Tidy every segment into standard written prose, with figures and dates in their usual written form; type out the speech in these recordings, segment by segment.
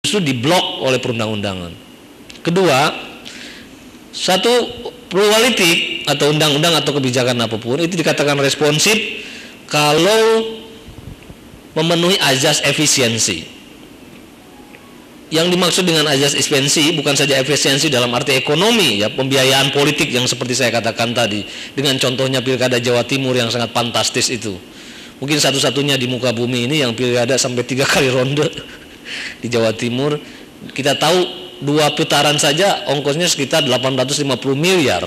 justru diblok oleh perundang-undangan. Kedua, satu politik atau undang-undang atau kebijakan apapun itu dikatakan responsif kalau memenuhi azas efisiensi. Yang dimaksud dengan azas efisiensi bukan saja efisiensi dalam arti ekonomi, ya, pembiayaan politik yang seperti saya katakan tadi, dengan contohnya Pilkada Jawa Timur yang sangat fantastis itu. Mungkin satu-satunya di muka bumi ini yang pilkada sampai 3 kali ronde di Jawa Timur. Kita tahu 2 putaran saja ongkosnya sekitar 850 miliar.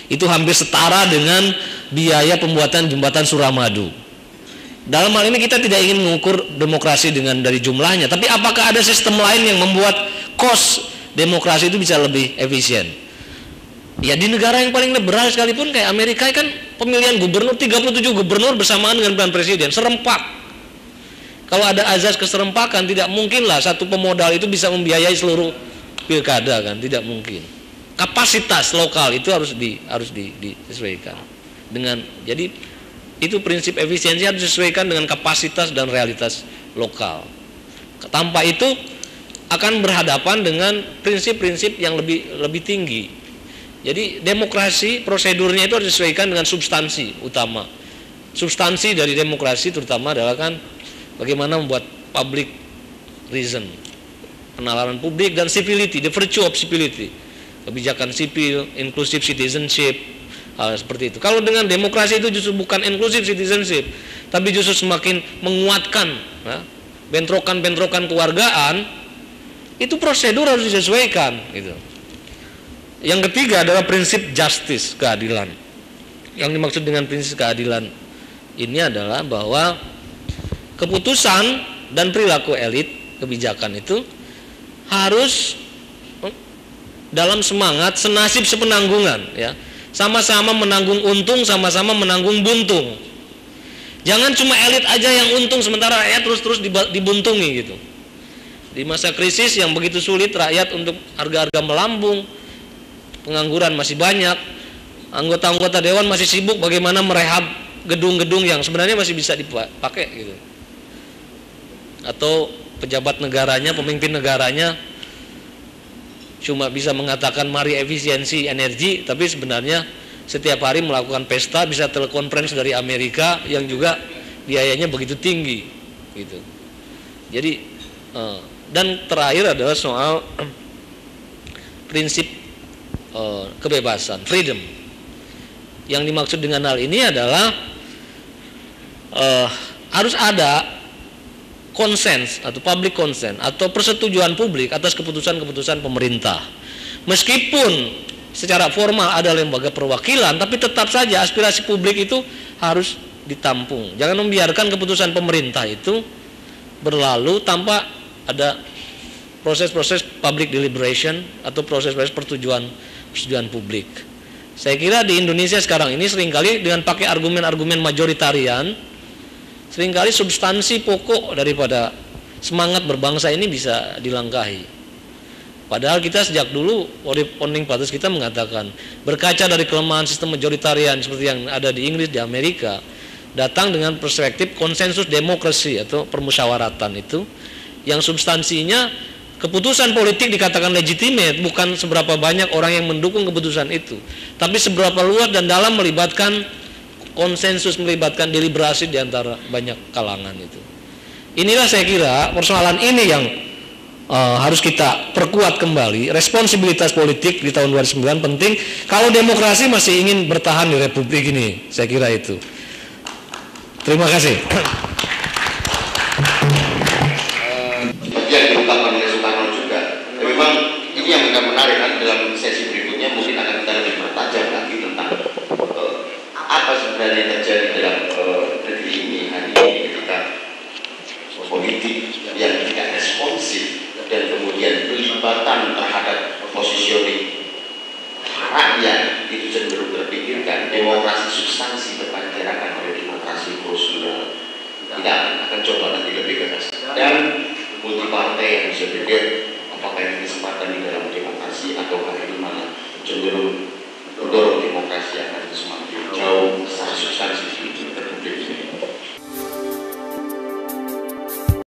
Itu hampir setara dengan biaya pembuatan jembatan Suramadu. Dalam hal ini kita tidak ingin mengukur demokrasi dari jumlahnya, tapi apakah ada sistem lain yang membuat cost demokrasi itu bisa lebih efisien? Ya, di negara yang paling liberal sekalipun kayak Amerika kan pemilihan gubernur 37 gubernur bersamaan dengan pemilihan presiden serempak. Kalau ada azas keserempakan, tidak mungkinlah satu pemodal itu bisa membiayai seluruh pilkada, kan? Tidak mungkin. Kapasitas lokal itu harus disesuaikan dengan, jadi itu prinsip efisiensi harus disesuaikan dengan kapasitas dan realitas lokal. Tanpa itu akan berhadapan dengan prinsip-prinsip yang lebih tinggi. Jadi demokrasi prosedurnya itu harus disesuaikan dengan substansi utama. Substansi dari demokrasi terutama adalah kan bagaimana membuat public reason, penalaran publik, dan civility, the virtue of civility, kebijakan sipil, inclusive citizenship, hal seperti itu. Kalau dengan demokrasi itu justru bukan inclusive citizenship, tapi justru semakin menguatkan, ya, bentrokan-bentrokan kewargaan, itu prosedur harus disesuaikan, gitu. Yang ketiga adalah prinsip justice, keadilan. Yang dimaksud dengan prinsip keadilan ini adalah bahwa keputusan dan perilaku elit kebijakan itu harus dalam semangat senasib sepenanggungan, ya. Sama-sama menanggung untung, sama-sama menanggung buntung. Jangan cuma elit aja yang untung sementara rakyat terus dibuntungi, gitu. Di masa krisis yang begitu sulit rakyat untuk harga-harga melambung, pengangguran masih banyak, anggota-anggota dewan masih sibuk bagaimana merehab gedung-gedung yang sebenarnya masih bisa dipakai, gitu. Atau pejabat negaranya, pemimpin negaranya cuma bisa mengatakan mari efisiensi energi, tapi sebenarnya setiap hari melakukan pesta, bisa telekonferensi dari Amerika yang juga biayanya begitu tinggi, gitu. Jadi dan terakhir adalah soal prinsip kebebasan, freedom. Yang dimaksud dengan hal ini adalah harus ada konsens atau public consent atau persetujuan publik atas keputusan-keputusan pemerintah. Meskipun secara formal ada lembaga perwakilan, tapi tetap saja aspirasi publik itu harus ditampung. Jangan membiarkan keputusan pemerintah itu berlalu tanpa ada proses-proses public deliberation atau proses-proses persetujuan publik. Saya kira di Indonesia sekarang ini seringkali dengan pakai argumen-argumen majoritarian, seringkali substansi pokok daripada semangat berbangsa ini bisa dilangkahi. Padahal kita sejak dulu, founding fathers kita mengatakan, berkaca dari kelemahan sistem majoritarian seperti yang ada di Inggris, di Amerika, datang dengan perspektif konsensus demokrasi atau permusyawaratan itu, yang substansinya keputusan politik dikatakan legitimate, bukan seberapa banyak orang yang mendukung keputusan itu, tapi seberapa luas dan dalam melibatkan konsensus, melibatkan deliberasi di antara banyak kalangan itu. Inilah saya kira persoalan ini yang harus kita perkuat kembali. Responsibilitas politik di tahun 2009 penting kalau demokrasi masih ingin bertahan di republik ini. Saya kira itu. Terima kasih. Yang diungkapkan oleh Soekarno juga, memang ini yang akan menarik kan, dalam sesi berikutnya mungkin akan kita lebih bertajam lagi tentang apa sebenarnya yang terjadi dalam negeri ini hari ini ketika politik yang tidak responsif dan kemudian pelibatan terhadap positioning rakyat itu cenderung terpikirkan. Demokrasi substansi terpancarkan oleh demokrasi prosedural. Kita akan coba nanti lebih keras. Dan multi partai yang bisa berbeda, apakah ini kesempatan di dalam demokrasi ataukah ini malah cenderung mendorong demokrasi akan semakin jauh secara substansi di republik ini.